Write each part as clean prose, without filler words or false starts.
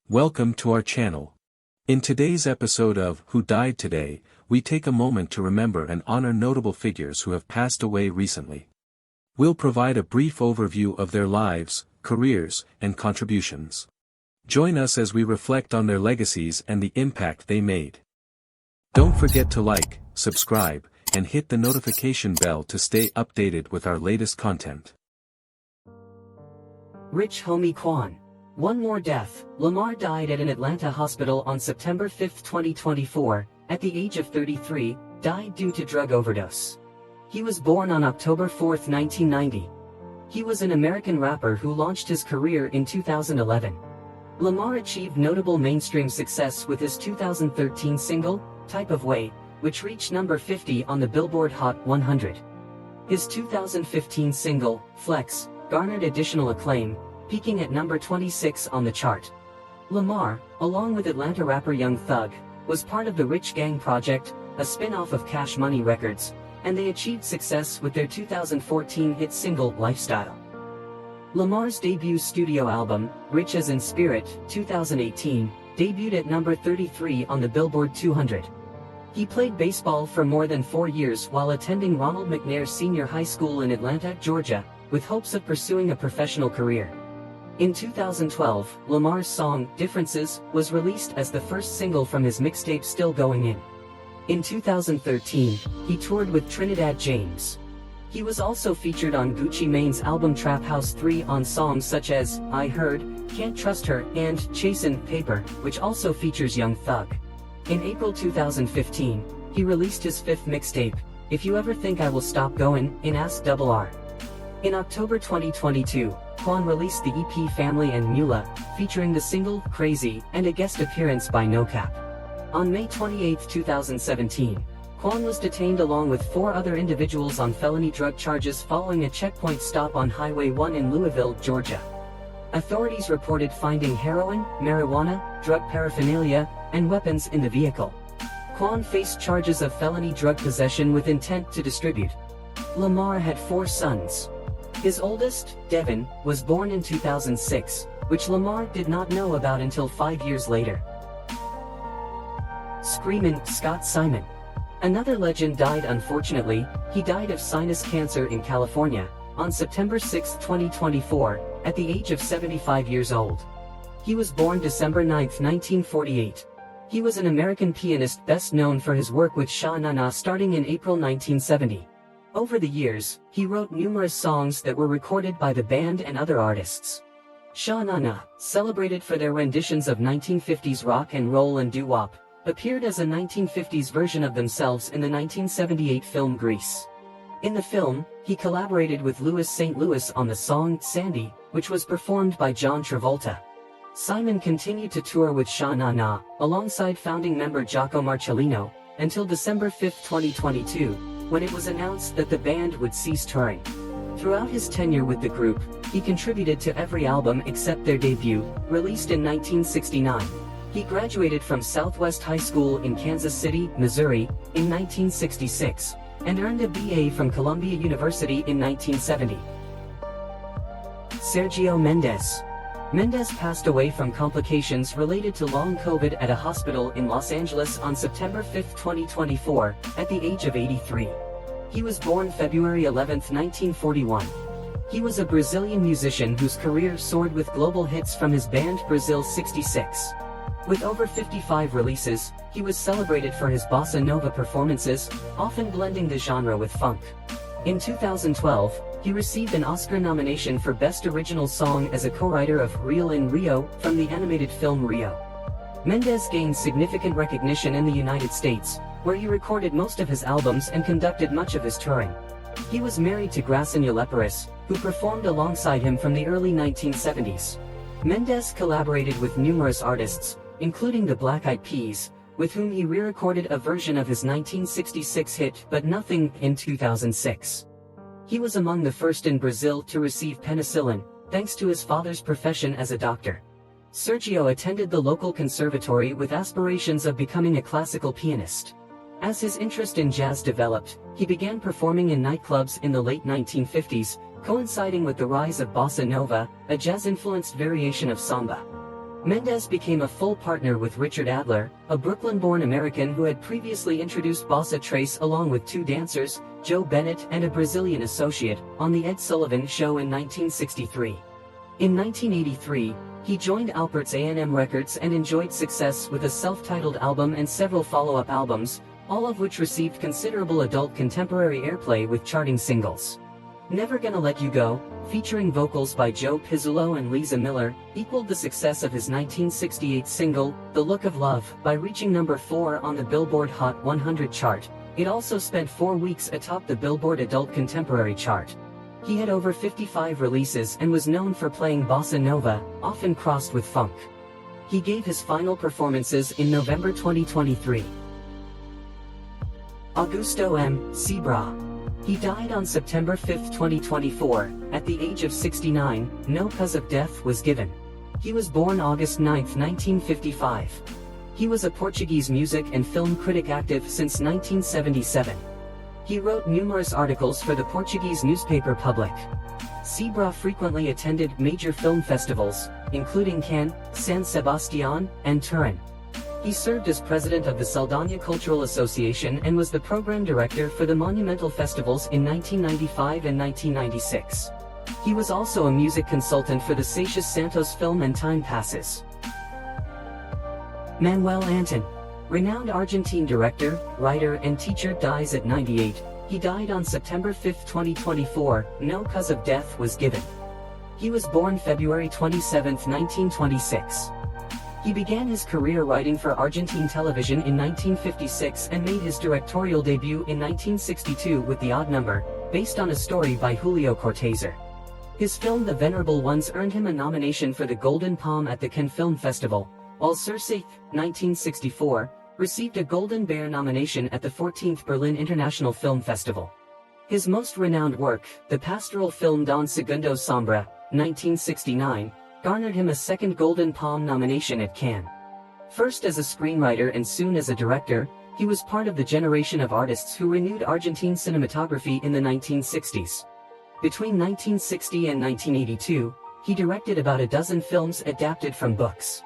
Welcome to our channel. In today's episode of Who Died Today, we take a moment to remember and honor notable figures who have passed away recently. We'll provide a brief overview of their lives, careers, and contributions. Join us as we reflect on their legacies and the impact they made. Don't forget to like, subscribe, and hit the notification bell to stay updated with our latest content. Rich Homie Quan. One more death. Lamar died at an Atlanta hospital on September 5, 2024, at the age of 33, died due to drug overdose. He was born on October 4, 1990. He was an American rapper who launched his career in 2011. Lamar achieved notable mainstream success with his 2013 single, Type of Way, which reached number 50 on the Billboard Hot 100. His 2015 single, Flex, garnered additional acclaim, peaking at number 26 on the chart. Lamar, along with Atlanta rapper Young Thug, was part of the Rich Gang Project, a spin-off of Cash Money Records, and they achieved success with their 2014 hit single Lifestyle. Lamar's debut studio album, Rich as in Spirit, 2018, debuted at number 33 on the Billboard 200. He played baseball for more than 4 years while attending Ronald McNair Senior High School in Atlanta, Georgia, with hopes of pursuing a professional career. In 2012, Lamar's song, Differences, was released as the first single from his mixtape Still Going In. In 2013, he toured with Trinidad James. He was also featured on Gucci Mane's album Trap House 3 on songs such as I Heard, Can't Trust Her, and Chasin' Paper, which also features Young Thug. In April 2015, he released his fifth mixtape, If You Ever Think I Will Stop Goin', in Ask RR. In October 2022, Quan released the EP Family and Mula, featuring the single, Crazy, and a guest appearance by No Cap. On May 28, 2017, Quan was detained along with 4 other individuals on felony drug charges following a checkpoint stop on Highway 1 in Louisville, Georgia. Authorities reported finding heroin, marijuana, drug paraphernalia, and weapons in the vehicle. Quan faced charges of felony drug possession with intent to distribute. Lamar had 4 sons. His oldest, Devin, was born in 2006, which Lamar did not know about until 5 years later. Screamin' Scott Simon. Another legend died unfortunately. He died of sinus cancer in California, on September 6, 2024, at the age of 75 years old. He was born December 9, 1948. He was an American pianist best known for his work with Sha Na Na starting in April 1970. Over the years, he wrote numerous songs that were recorded by the band and other artists. Sha Na Na, celebrated for their renditions of 1950s rock and roll and doo-wop, appeared as a 1950s version of themselves in the 1978 film Grease. In the film, he collaborated with Louis St. Louis on the song Sandy, which was performed by John Travolta. Simon continued to tour with Sha Na Na, alongside founding member Jaco Marcellino, until December 5, 2022, when it was announced that the band would cease touring. Throughout his tenure with the group, he contributed to every album except their debut, released in 1969. He graduated from Southwest High School in Kansas City, Missouri, in 1966, and earned a BA from Columbia University in 1970. Sergio Mendes. Mendes passed away from complications related to long COVID at a hospital in Los Angeles on September 5, 2024, at the age of 83. He was born February 11, 1941. He was a Brazilian musician whose career soared with global hits from his band Brazil 66. With over 55 releases, he was celebrated for his bossa nova performances, often blending the genre with funk. In 2012, he received an Oscar nomination for Best Original Song as a co-writer of Real in Rio, from the animated film Rio. Mendes gained significant recognition in the United States, where he recorded most of his albums and conducted much of his touring. He was married to Graciela Lepores, who performed alongside him from the early 1970s. Mendes collaborated with numerous artists, including the Black Eyed Peas, with whom he re-recorded a version of his 1966 hit But Nothing in 2006. He was among the first in Brazil to receive penicillin, thanks to his father's profession as a doctor. Sergio attended the local conservatory with aspirations of becoming a classical pianist. As his interest in jazz developed, he began performing in nightclubs in the late 1950s, coinciding with the rise of bossa nova, a jazz-influenced variation of samba. Mendes became a full partner with Richard Adler, a Brooklyn-born American who had previously introduced bossa trace along with two dancers, Joe Bennett and a Brazilian associate, on The Ed Sullivan Show in 1963. In 1983, he joined Alpert's A&M Records and enjoyed success with a self-titled album and several follow-up albums, all of which received considerable adult contemporary airplay with charting singles. Never Gonna Let You Go, featuring vocals by Joe Pizzolo and Lisa Miller, equaled the success of his 1968 single, The Look of Love, by reaching number 4 on the Billboard Hot 100 chart. It also spent 4 weeks atop the Billboard Adult Contemporary chart. He had over 55 releases and was known for playing bossa nova, often crossed with funk. He gave his final performances in November 2023. Austo M Zebra. He died on September 5, 2024, at the age of 69. No cause of death was given. He was born August 9, 1955. He was a Portuguese music and film critic active since 1977. He wrote numerous articles for the Portuguese newspaper Public. Zebra frequently attended major film festivals, including Cannes, San Sebastián, and Turin. He served as president of the Saldanha Cultural Association and was the program director for the Monumental Festivals in 1995 and 1996. He was also a music consultant for the Seixas Santos Film and Time Passes. Manuel Anton, renowned Argentine director, writer and teacher, dies at 98. He died on September 5, 2024. No cause of death was given. He was born February 27, 1926. He began his career writing for Argentine television in 1956 and made his directorial debut in 1962 with The Odd Number, based on a story by Julio Cortázar. His film The Venerable Ones earned him a nomination for the Golden Palm at the Cannes Film Festival, while Circe, 1964, received a Golden Bear nomination at the 14th Berlin International Film Festival. His most renowned work, the pastoral film Don Segundo Sombra, 1969, garnered him a second Golden Palm nomination at Cannes. First as a screenwriter and soon as a director, he was part of the generation of artists who renewed Argentine cinematography in the 1960s. Between 1960 and 1982, he directed about a dozen films adapted from books.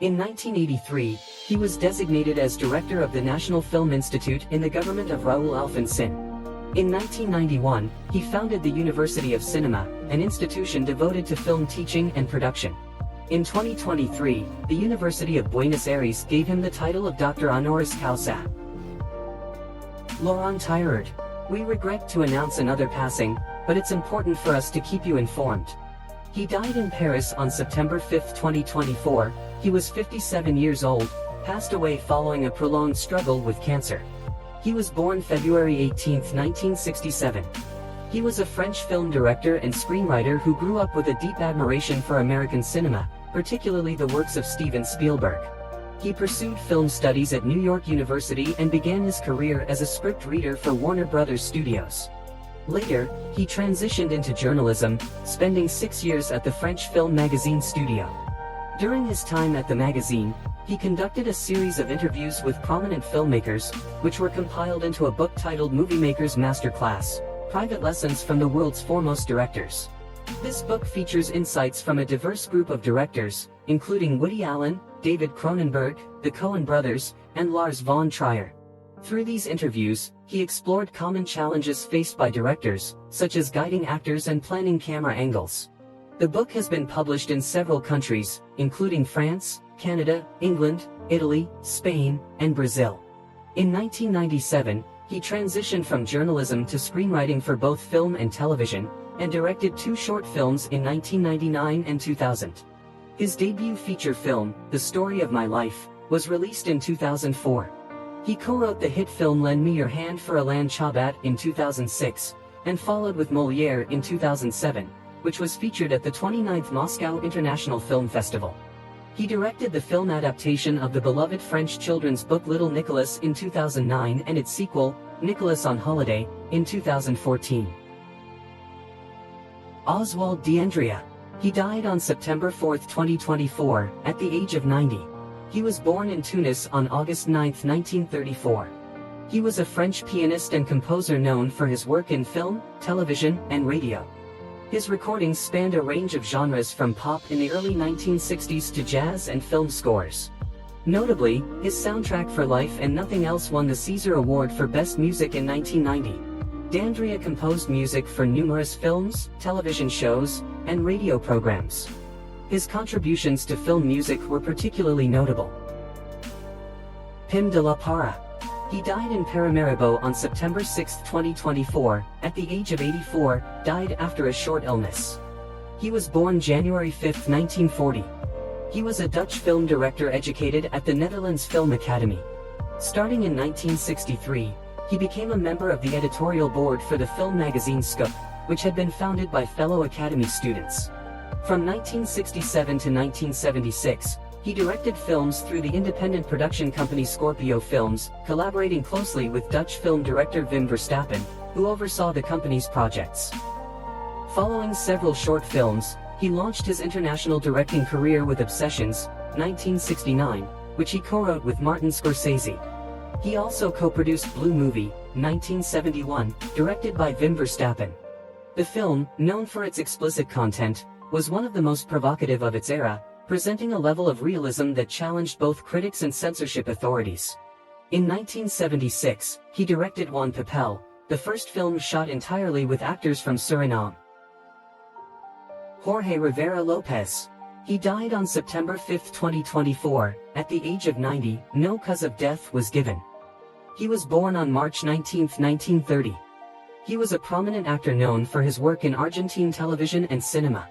In 1983, he was designated as director of the National Film Institute in the government of Raúl Alfonsín. In 1991, he founded the University of Cinema, an institution devoted to film teaching and production. In 2023, the University of Buenos Aires gave him the title of Doctor Honoris Causa. Laurent Tirard. We regret to announce another passing, but it's important for us to keep you informed. He died in Paris on September 5, 2024. He was 57 years old, passed away following a prolonged struggle with cancer. He was born February 18, 1967. He was a French film director and screenwriter who grew up with a deep admiration for American cinema, particularly the works of Steven Spielberg. He pursued film studies at New York University and began his career as a script reader for Warner Brothers Studios. Later, he transitioned into journalism, spending 6 years at the French film magazine Studio. During his time at the magazine, he conducted a series of interviews with prominent filmmakers, which were compiled into a book titled Movie Maker's Masterclass: Private Lessons from the World's Foremost Directors. This book features insights from a diverse group of directors, including Woody Allen, David Cronenberg, the Coen brothers, and Lars von Trier. Through these interviews, he explored common challenges faced by directors, such as guiding actors and planning camera angles. The book has been published in several countries, including France, Canada, England, Italy, Spain, and Brazil. In 1997, he transitioned from journalism to screenwriting for both film and television, and directed 2 short films in 1999 and 2000. His debut feature film, The Story of My Life, was released in 2004. He co-wrote the hit film Lend Me Your Hand for Alain Chabat in 2006, and followed with Molière in 2007, which was featured at the 29th Moscow International Film Festival. He directed the film adaptation of the beloved French children's book Little Nicholas in 2009 and its sequel, Nicholas on Holiday, in 2014. Oswald Dandrea. He died on September 4, 2024, at the age of 90. He was born in Tunis on August 9, 1934. He was a French pianist and composer known for his work in film, television, and radio. His recordings spanned a range of genres from pop in the early 1960s to jazz and film scores. Notably, his soundtrack for Life and Nothing Else won the Caesar Award for Best Music in 1990. Dandrea composed music for numerous films, television shows, and radio programs. His contributions to film music were particularly notable. Pim de la Parra. He died in Paramaribo on September 6, 2024, at the age of 84, died after a short illness. He was born January 5, 1940. He was a Dutch film director educated at the Netherlands Film Academy. Starting in 1963, he became a member of the editorial board for the film magazine Scoop, which had been founded by fellow Academy students. From 1967 to 1976, he directed films through the independent production company Scorpio Films, collaborating closely with Dutch film director Wim Verstappen, who oversaw the company's projects. Following several short films, he launched his international directing career with Obsessions, 1969, which he co-wrote with Martin Scorsese. He also co-produced Blue Movie, 1971, directed by Wim Verstappen. The film, known for its explicit content, was one of the most provocative of its era, presenting a level of realism that challenged both critics and censorship authorities. In 1976, he directed Juan Papel, the first film shot entirely with actors from Suriname. Jorge Rivera Lopez. He died on September 5, 2024, at the age of 90, no cause of death was given. He was born on March 19, 1930. He was a prominent actor known for his work in Argentine television and cinema.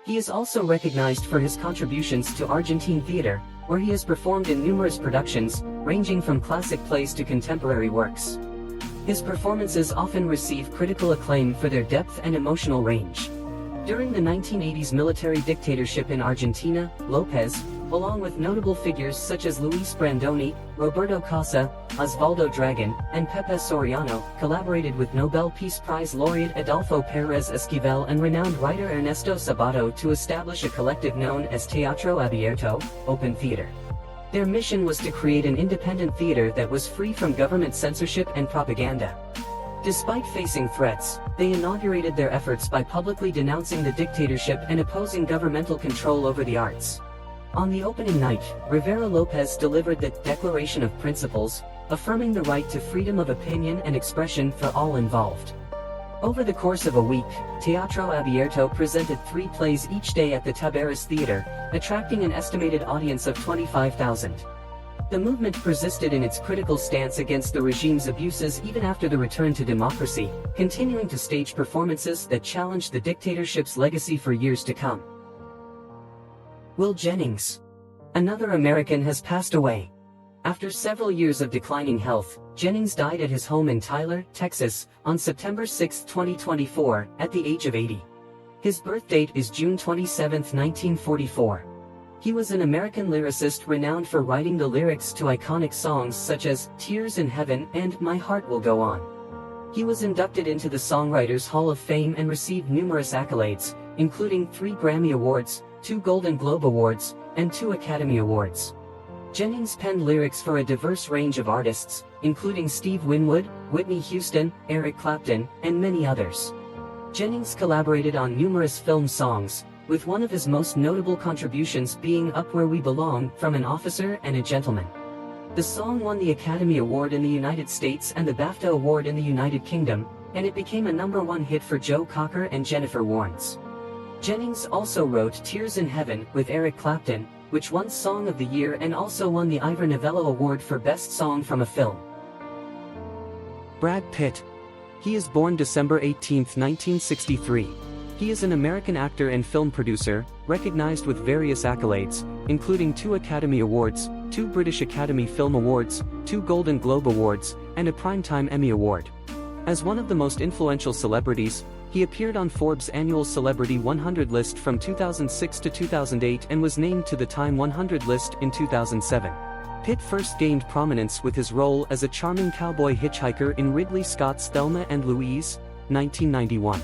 He is also recognized for his contributions to Argentine theater, where he has performed in numerous productions, ranging from classic plays to contemporary works. His performances often receive critical acclaim for their depth and emotional range. During the 1980s military dictatorship in Argentina, Lopez, along with notable figures such as Luis Brandoni, Roberto Casa, Osvaldo Dragon, and Pepe Soriano, collaborated with Nobel Peace Prize laureate Adolfo Pérez Esquivel and renowned writer Ernesto Sabato to establish a collective known as Teatro Abierto, Open Theater. Their mission was to create an independent theater that was free from government censorship and propaganda. Despite facing threats, they inaugurated their efforts by publicly denouncing the dictatorship and opposing governmental control over the arts. On the opening night, Rivera Lopez delivered the Declaration of Principles, affirming the right to freedom of opinion and expression for all involved. Over the course of a week, Teatro Abierto presented 3 plays each day at the Tabares Theater, attracting an estimated audience of 25,000. The movement persisted in its critical stance against the regime's abuses even after the return to democracy, continuing to stage performances that challenged the dictatorship's legacy for years to come. Will Jennings. Another American has passed away. After several years of declining health, Jennings died at his home in Tyler, Texas, on September 6, 2024, at the age of 80. His birth date is June 27, 1944. He was an American lyricist renowned for writing the lyrics to iconic songs such as Tears in Heaven and My Heart Will Go On. He was inducted into the Songwriters Hall of Fame and received numerous accolades, including 3 Grammy Awards, 2 Golden Globe Awards, and 2 Academy Awards. Jennings penned lyrics for a diverse range of artists, including Steve Winwood, Whitney Houston, Eric Clapton, and many others. Jennings collaborated on numerous film songs, with one of his most notable contributions being Up Where We Belong from An Officer and a Gentleman. The song won the Academy Award in the United States and the BAFTA Award in the United Kingdom, and it became a #1 hit for Joe Cocker and Jennifer Warnes. Jennings also wrote Tears in Heaven with Eric Clapton, which won Song of the Year and also won the Ivor Novello Award for Best Song from a Film. Brad Pitt. He is born December 18, 1963. He is an American actor and film producer, recognized with various accolades, including 2 Academy Awards, 2 British Academy Film Awards, 2 Golden Globe Awards, and a Primetime Emmy Award. As one of the most influential celebrities, he appeared on Forbes' annual Celebrity 100 list from 2006 to 2008 and was named to the Time 100 list in 2007. Pitt first gained prominence with his role as a charming cowboy hitchhiker in Ridley Scott's Thelma and Louise, 1991.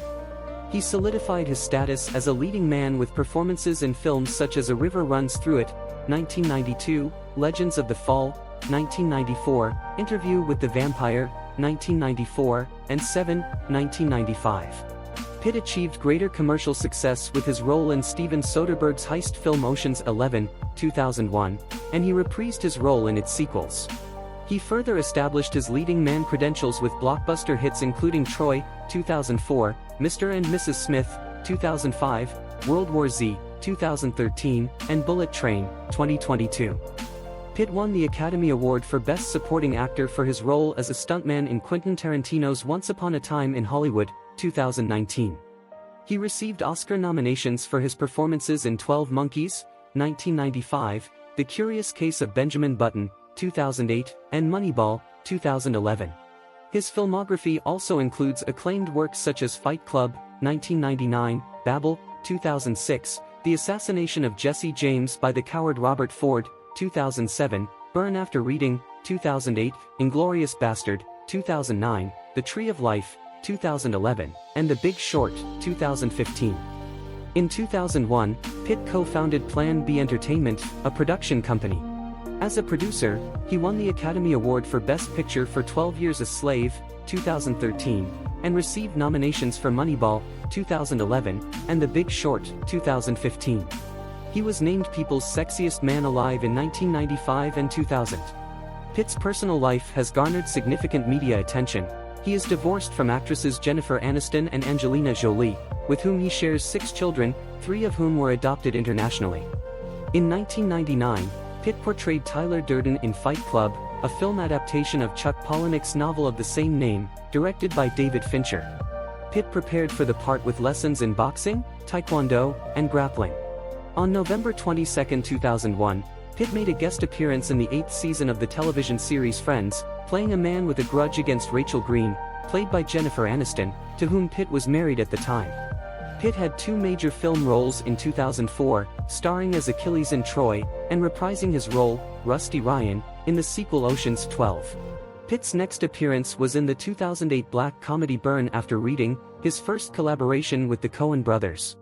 He solidified his status as a leading man with performances in films such as A River Runs Through It, 1992, Legends of the Fall, 1994, Interview with the Vampire, 1994, and Seven, 1995. Pitt achieved greater commercial success with his role in Steven Soderbergh's heist film Ocean's 11, 2001, and he reprised his role in its sequels. He further established his leading man credentials with blockbuster hits including Troy, 2004, Mr. and Mrs. Smith, 2005, World War Z, 2013, and Bullet Train, 2022. Pitt won the Academy Award for Best Supporting Actor for his role as a stuntman in Quentin Tarantino's Once Upon a Time in Hollywood, 2019. He received Oscar nominations for his performances in 12 Monkeys, 1995, The Curious Case of Benjamin Button, 2008, and Moneyball, 2011. His filmography also includes acclaimed works such as Fight Club, 1999, Babel, 2006, The Assassination of Jesse James by the Coward Robert Ford, 2007, Burn After Reading, 2008, Inglourious Bastard, 2009, The Tree of Life, 2011, and The Big Short, 2015. In 2001, Pitt co-founded Plan B Entertainment, a production company. As a producer, he won the Academy Award for Best Picture for 12 Years a Slave, 2013, and received nominations for Moneyball, 2011, and The Big Short, 2015. He was named People's Sexiest Man Alive in 1995 and 2000. Pitt's personal life has garnered significant media attention. He is divorced from actresses Jennifer Aniston and Angelina Jolie, with whom he shares 6 children, 3 of whom were adopted internationally. In 1999, Pitt portrayed Tyler Durden in Fight Club, a film adaptation of Chuck Palahniuk's novel of the same name, directed by David Fincher. Pitt prepared for the part with lessons in boxing, taekwondo, and grappling. On November 22, 2001, Pitt made a guest appearance in the 8th season of the television series Friends, playing a man with a grudge against Rachel Green, played by Jennifer Aniston, to whom Pitt was married at the time. Pitt had 2 major film roles in 2004, starring as Achilles in Troy, and reprising his role, Rusty Ryan, in the sequel Ocean's 12. Pitt's next appearance was in the 2008 black comedy Burn After Reading, his first collaboration with the Coen brothers.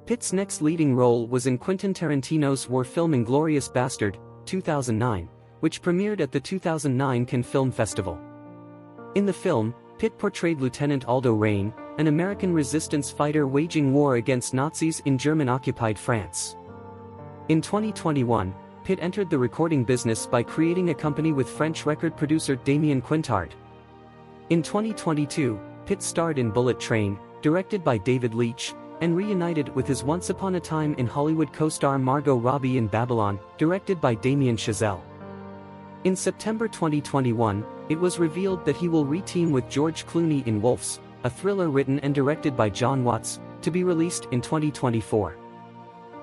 Pitt's next leading role was in Quentin Tarantino's war film Inglourious Bastard, 2009, which premiered at the 2009 Cannes Film Festival. In the film, Pitt portrayed Lieutenant Aldo Raine, an American resistance fighter waging war against Nazis in German-occupied France. In 2021, Pitt entered the recording business by creating a company with French record producer Damien Quintard. In 2022, Pitt starred in Bullet Train, directed by David Leitch, and reunited with his Once Upon a Time in Hollywood co-star Margot Robbie in Babylon, directed by Damien Chazelle. In September 2021, it was revealed that he will re-team with George Clooney in Wolves, a thriller written and directed by John Watts, to be released in 2024.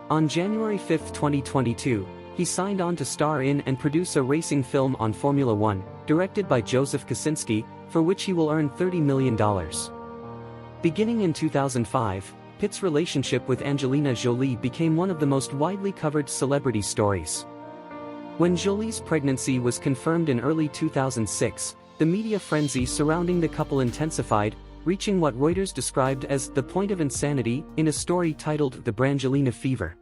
On January 5, 2022, he signed on to star in and produce a racing film on Formula One, directed by Joseph Kosinski, for which he will earn $30 million. Beginning in 2005, Pitt's relationship with Angelina Jolie became one of the most widely covered celebrity stories. When Jolie's pregnancy was confirmed in early 2006, the media frenzy surrounding the couple intensified, reaching what Reuters described as the point of insanity in a story titled The Brangelina Fever.